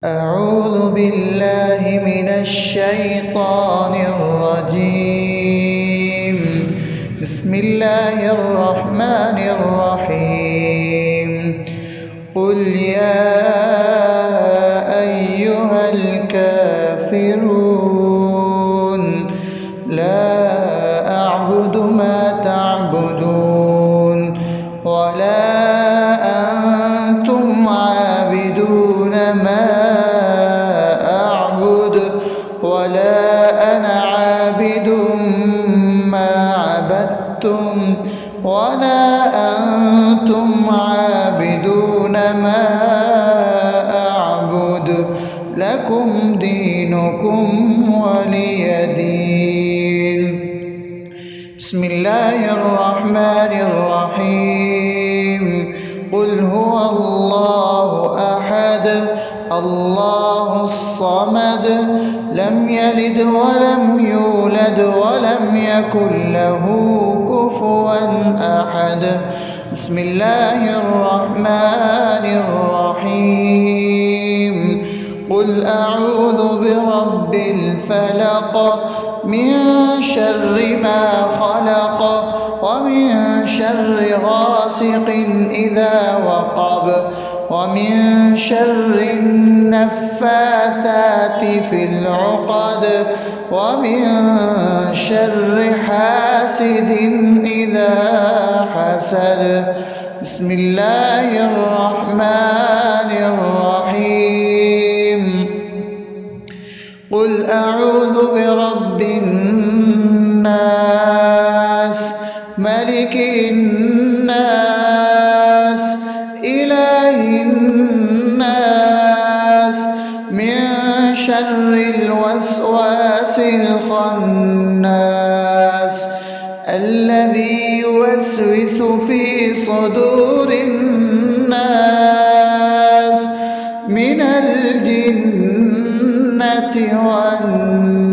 أعوذ بالله من الشيطان الرجيم. بسم الله الرحمن الرحيم. قل يا أيها الكافرون لا أعبد ما تعبدون ولا أنتم عابدون ما ولا أنا عابد ما عبدتم ولا أنتم عابدون ما أعبد لكم دينكم ولي دين. بسم الله الرحمن الرحيم. قل هو الله أحد الله الصمد لم يلد ولم يولد ولم يكن له كفوا أحد. بسم الله الرحمن الرحيم. قل أعوذ برب الفلق من شر ما خلق ومن شر غاسق إذا وقب ومن شر النفاثات في العقد ومن شر حاسد إذا حسد. بسم الله الرحمن الرحيم. قل أعوذ برب الناس ملك الناس إله الناس من شر الوسواس الخناس الذي يوسوس في صدور الناس من الجنة والناس.